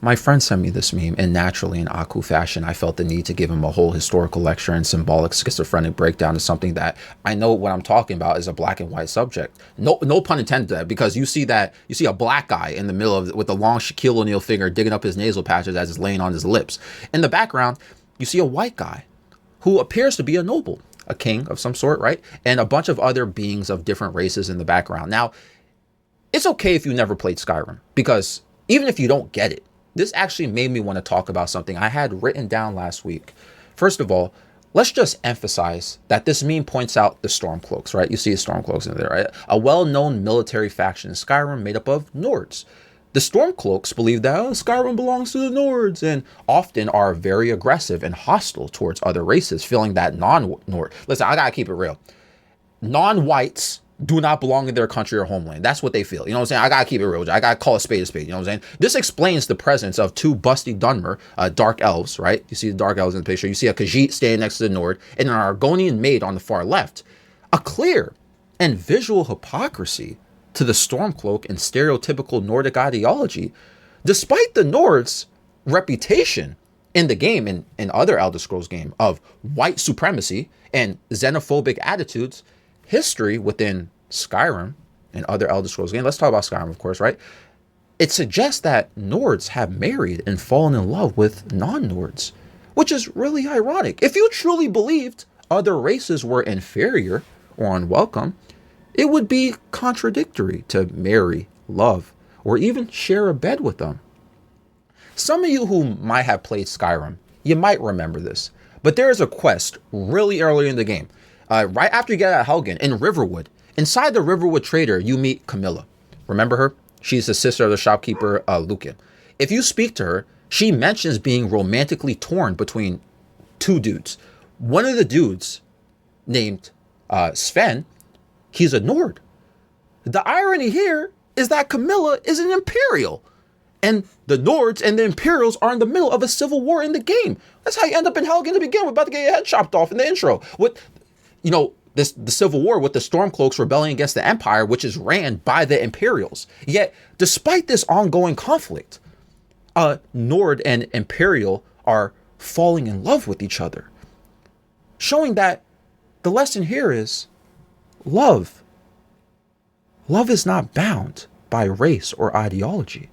My friend sent me this meme, and naturally, in Aku fashion, I felt the need to give him a whole historical lecture and symbolic schizophrenic breakdown of something that I know what I'm talking about is a black and white subject. No pun intended to that, because you see a black guy in the middle of with a long Shaquille O'Neal finger digging up his nasal patches as it's laying on his lips. In the background, you see a white guy who appears to be a noble, a king of some sort, right? And a bunch of other beings of different races in the background. Now, it's okay if you never played Skyrim, because even if you don't get it, this actually made me want to talk about something I had written down last week. First of all, let's just emphasize that this meme points out the Stormcloaks, right? You see the Stormcloaks in there, right? A well-known military faction in Skyrim made up of Nords. The Stormcloaks believe that Skyrim belongs to the Nords and often are very aggressive and hostile towards other races, feeling that non-Nord. Listen, I gotta keep it real. Non-whites do not belong in their country or homeland. That's what they feel. You know what I'm saying? I gotta keep it real. I gotta call a spade a spade. You know what I'm saying? This explains the presence of two busty Dunmer, dark elves, right? You see the dark elves in the picture. You see a Khajiit standing next to the Nord and an Argonian maid on the far left. A clear and visual hypocrisy to the Stormcloak and stereotypical Nordic ideology, despite the Nords' reputation in the game and in other Elder Scrolls game of white supremacy and xenophobic attitudes. History within Skyrim and other Elder Scrolls games, let's talk about Skyrim, of course, right? It suggests that Nords have married and fallen in love with non-Nords, which is really ironic. If you truly believed other races were inferior or unwelcome, it would be contradictory to marry, love, or even share a bed with them. Some of you who might have played Skyrim, you might remember this, but there is a quest really early in the game. Right after you get out of Helgen, in Riverwood. Inside the Riverwood Trader, you meet Camilla. Remember her? She's the sister of the shopkeeper, Lucan. If you speak to her, she mentions being romantically torn between two dudes. One of the dudes, named Sven, he's a Nord. The irony here is that Camilla is an Imperial. And the Nords and the Imperials are in the middle of a civil war in the game. That's how you end up in Helgen to begin with, about to get your head chopped off in the intro. The Civil War with the Stormcloaks rebelling against the Empire, which is ran by the Imperials. Yet, despite this ongoing conflict, Nord and Imperial are falling in love with each other, showing that the lesson here is love. Love is not bound by race or ideology.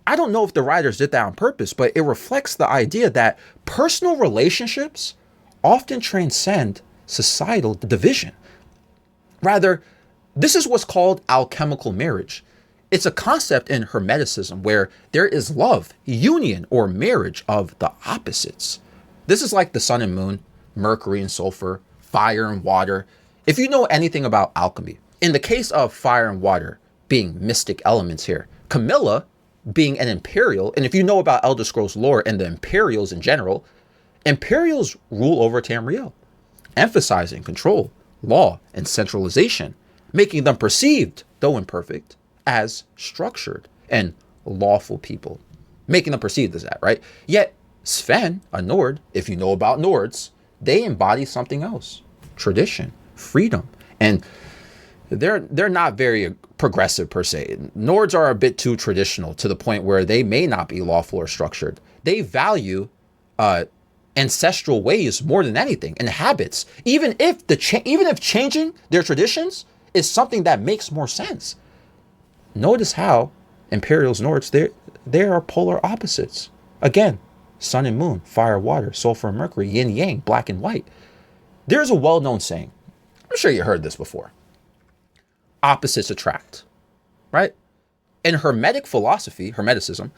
I don't know if the writers did that on purpose, but it reflects the idea that personal relationships often transcend societal division. Rather, this is what's called alchemical marriage. It's a concept in Hermeticism where there is love, union, or marriage of the opposites. This is like the sun and moon, Mercury and sulfur, fire and water. If you know anything about alchemy, in the case of fire and water being mystic elements here, Camilla being an Imperial, and if you know about Elder Scrolls lore and the Imperials in general, Imperials rule over Tamriel, emphasizing control, law, and centralization, making them perceived, though imperfect, as structured and lawful people, making them perceived as that, right? Yet Sven, a Nord, if you know about Nords, they embody something else, tradition, freedom, and they're not very progressive per se. Nords are a bit too traditional to the point where they may not be lawful or structured. They value ancestral ways more than anything, and habits, even if changing their traditions is something that makes more sense. Notice how Imperials, Nords, they are polar opposites. Again, sun and moon, fire, water, sulfur and mercury, yin, yang, black and white. There's a well-known saying, I'm sure you heard this before: opposites attract, right? In Hermetic philosophy, Hermeticism,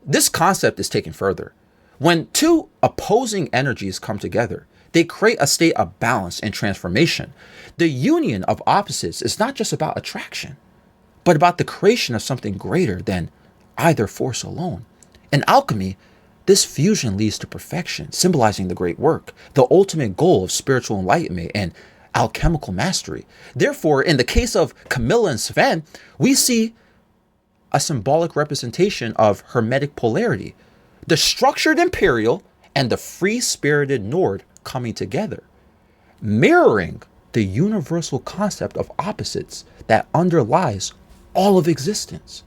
this concept is taken further. When two opposing energies come together, they create a state of balance and transformation. The union of opposites is not just about attraction, but about the creation of something greater than either force alone. In alchemy, this fusion leads to perfection, symbolizing the great work, the ultimate goal of spiritual enlightenment and alchemical mastery. Therefore, in the case of Camilla and Sven, we see a symbolic representation of Hermetic polarity, the structured Imperial and the free-spirited Nord coming together, mirroring the universal concept of opposites that underlies all of existence.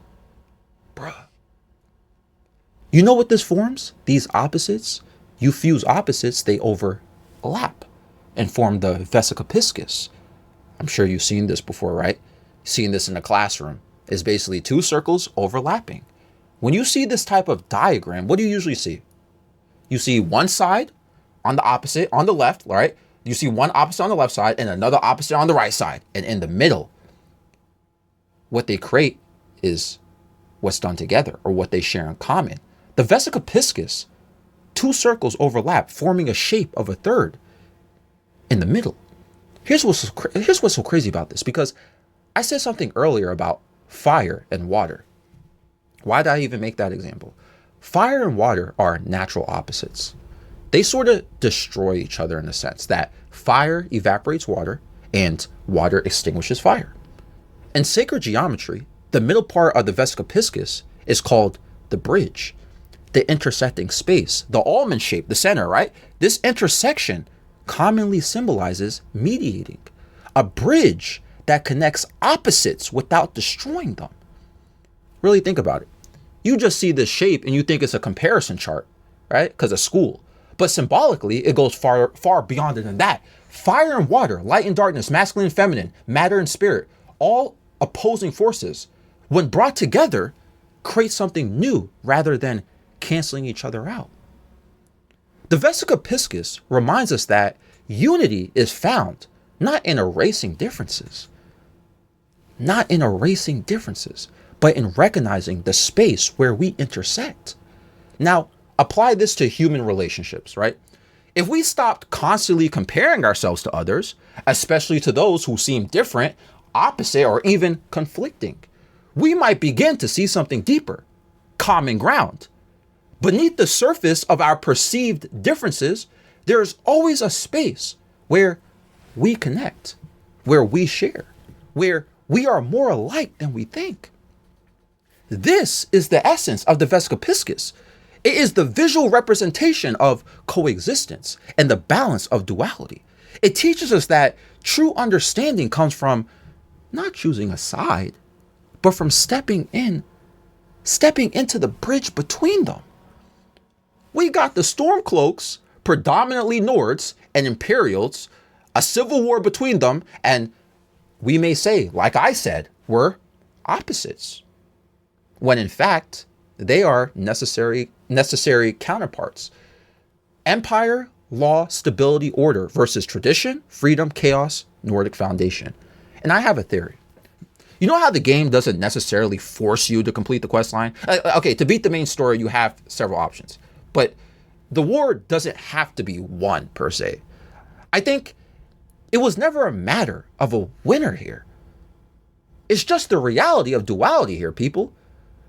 Bruh. You know what this forms? These opposites, you fuse opposites, they overlap and form the vesica piscis. I'm sure you've seen this before, right? Seen this in a classroom. It's basically two circles overlapping. When you see this type of diagram, what do you usually see? You see one side on the opposite, on the left, right? You see one opposite on the left side and another opposite on the right side. And in the middle, what they create is what's done together or what they share in common. The vesica piscis, two circles overlap, forming a shape of a third in the middle. Here's what's so crazy about this, because I said something earlier about fire and water. Why did I even make that example? Fire and water are natural opposites. They sort of destroy each other in the sense that fire evaporates water and water extinguishes fire. In sacred geometry, the middle part of the vesica piscis is called the bridge, the intersecting space, the almond shape, the center, right? This intersection commonly symbolizes mediating, a bridge that connects opposites without destroying them. Really think about it. You just see this shape and you think it's a comparison chart, right? Because of school. But symbolically, it goes far, far beyond it than that. Fire and water, light and darkness, masculine and feminine, matter and spirit, all opposing forces, when brought together, create something new rather than canceling each other out. The vesica piscis reminds us that unity is found not in erasing differences, but in recognizing the space where we intersect. Now, apply this to human relationships, right? If we stopped constantly comparing ourselves to others, especially to those who seem different, opposite, or even conflicting, we might begin to see something deeper, common ground. Beneath the surface of our perceived differences, there is always a space where we connect, where we share, where we are more alike than we think. This is the essence of the vesica piscis. It is the visual representation of coexistence and the balance of duality. It teaches us that true understanding comes from not choosing a side, but from stepping into the bridge between them. We got the Stormcloaks, predominantly Nords and Imperials, a civil war between them, and we may say, like I said, we're opposites, when in fact, they are necessary counterparts. Empire, law, stability, order versus tradition, freedom, chaos, Nordic foundation. And I have a theory. You know how the game doesn't necessarily force you to complete the quest line? Okay, to beat the main story, you have several options. But the war doesn't have to be won, per se. I think it was never a matter of a winner here. It's just the reality of duality here, people.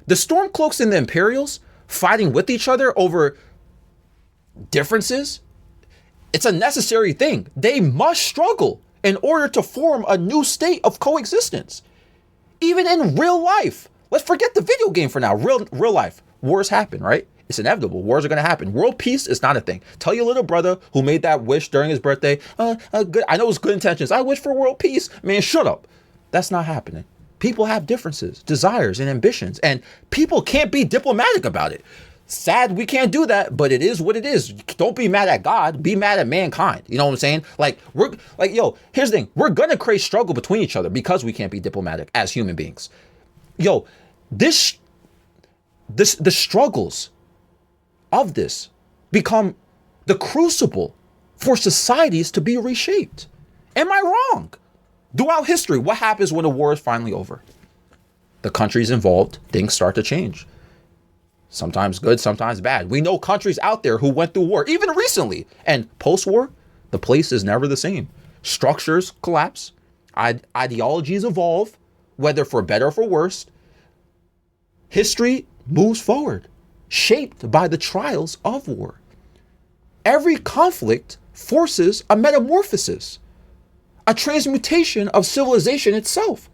The Stormcloaks and the Imperials fighting with each other over differences, it's a necessary thing. They must struggle in order to form a new state of coexistence. Even in real life. Let's forget the video game for now. Real life. Wars happen, right? It's inevitable. Wars are going to happen. World peace is not a thing. Tell your little brother who made that wish during his birthday, good. I know it's good intentions. I wish for world peace. Man, shut up. That's not happening. People have differences, desires, and ambitions, and people can't be diplomatic about it. Sad we can't do that, but it is what it is. Don't be mad at God. Be mad at mankind. You know what I'm saying? Here's the thing. We're going to create struggle between each other because we can't be diplomatic as human beings. The struggles of this become the crucible for societies to be reshaped. Am I wrong? Throughout history, what happens when a war is finally over? The countries involved, things start to change. Sometimes good, sometimes bad. We know countries out there who went through war, even recently. And post-war, the place is never the same. Structures collapse. Ideologies evolve, whether for better or for worse. History moves forward, shaped by the trials of war. Every conflict forces a metamorphosis, a transmutation of civilization itself.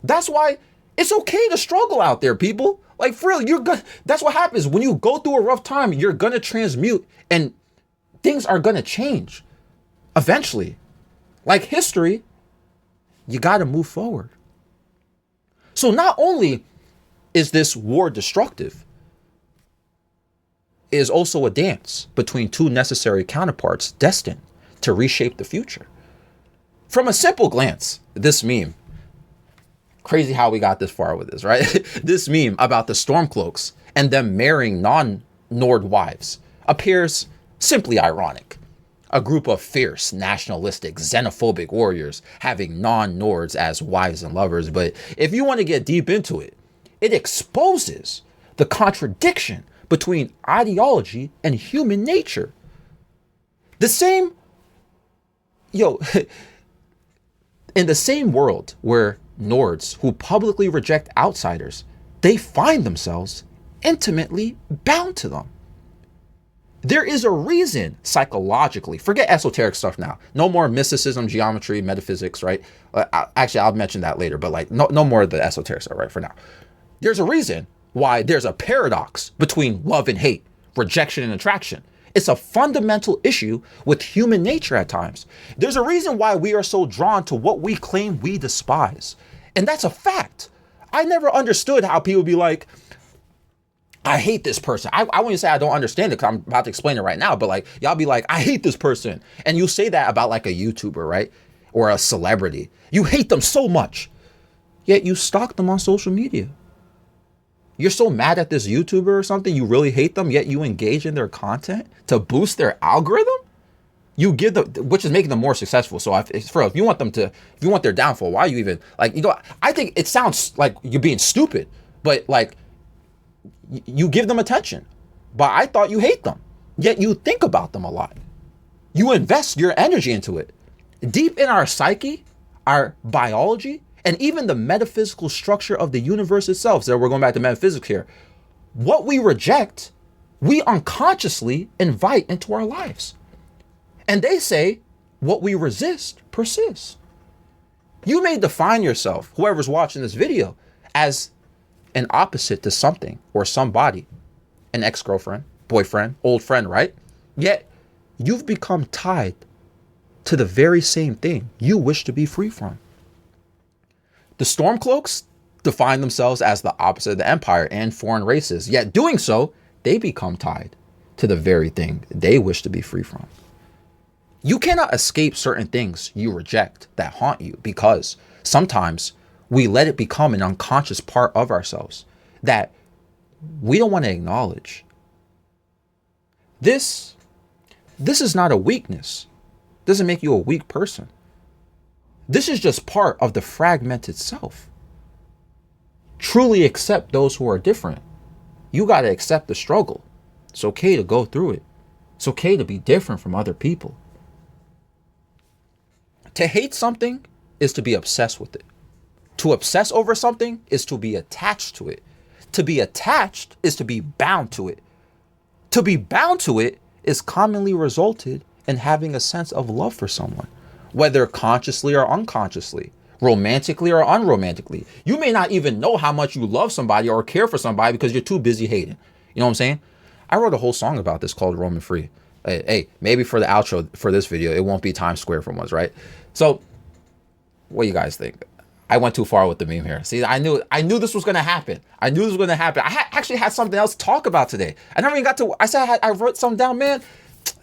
That's why it's okay to struggle out there, people. Like, for real, that's what happens when you go through a rough time. You're gonna transmute and things are gonna change eventually. Like history, you gotta move forward. So not only is this war destructive, is also a dance between two necessary counterparts destined to reshape the future. From a simple glance, this meme, crazy how we got this far with this, right? This meme about the Stormcloaks and them marrying non-Nord wives appears simply ironic. A group of fierce, nationalistic, xenophobic warriors having non-Nords as wives and lovers. But if you want to get deep into it, it exposes the contradiction between ideology and human nature. The same, in the same world where Nords who publicly reject outsiders, they find themselves intimately bound to them. There is a reason psychologically, forget esoteric stuff now. No more mysticism, geometry, metaphysics, right? Actually, I'll mention that later, but like no more of the esoteric stuff, right? For now. There's a reason why there's a paradox between love and hate, rejection and attraction. It's a fundamental issue with human nature at times. There's a reason why we are so drawn to what we claim we despise. And that's a fact. I never understood how people be like, I hate this person. I wouldn't say I don't understand it because I'm about to explain it right now, but like y'all be like, I hate this person. And you say that about like a YouTuber, right? Or a celebrity. You hate them so much, yet you stalk them on social media. You're so mad at this YouTuber or something, you really hate them, yet you engage in their content to boost their algorithm? You give them, which is making them more successful. So if you want their downfall, why are you even like, I think it sounds like you're being stupid, but like, you give them attention, but I thought you hate them, yet you think about them a lot. You invest your energy into it. Deep in our psyche, our biology, and even the metaphysical structure of the universe itself, so we're going back to metaphysics here, what we reject, we unconsciously invite into our lives. And they say, what we resist persists. You may define yourself, whoever's watching this video, as an opposite to something or somebody, an ex-girlfriend, boyfriend, old friend, right? Yet you've become tied to the very same thing you wish to be free from. The Stormcloaks define themselves as the opposite of the Empire and foreign races, yet doing so, they become tied to the very thing they wish to be free from. You cannot escape certain things you reject that haunt you because sometimes we let it become an unconscious part of ourselves that we don't want to acknowledge. This is not a weakness. It doesn't make you a weak person. This is just part of the fragmented self. Truly accept those who are different. You got to accept the struggle. It's okay to go through it. It's okay to be different from other people. To hate something is to be obsessed with it. To obsess over something is to be attached to it. To be attached is to be bound to it. To be bound to it is commonly resulted in having a sense of love for someone, whether consciously or unconsciously, romantically or unromantically. You may not even know how much you love somebody or care for somebody because you're too busy hating. You know what I'm saying? I wrote a whole song about this called Roman Free. Hey, maybe for the outro for this video, it won't be Times Square for once, right? So what do you guys think? I went too far with the meme here. See, I knew this was going to happen. I actually had something else to talk about today. I never even got to, I wrote something down, man.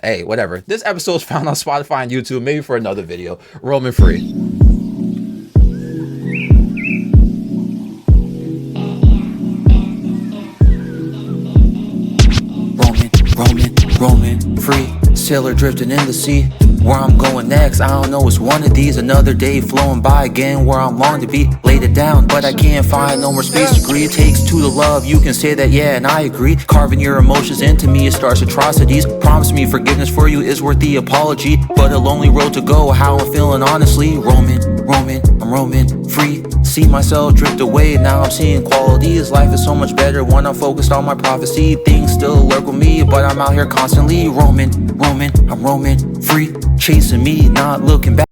Hey, whatever. This episode is found on Spotify and YouTube, maybe for another video. Roman Free. Roman free. Sailor drifting in the sea. Where I'm going next, I don't know, it's one of these. Another day flowing by again where I'm long to be. Laid it down, but I can't find no more space to agree. It takes two to love, you can say that, yeah, and I agree. Carving your emotions into me, it starts atrocities. Promise me forgiveness for you is worth the apology, but a lonely road to go, how I'm feeling honestly. I'm roaming free. See myself drift away, now I'm seeing qualities. Life is so much better when I'm focused on my prophecy. Things still lurk with me, but I'm out here constantly roaming. I'm roaming free. Chasing me, not looking back.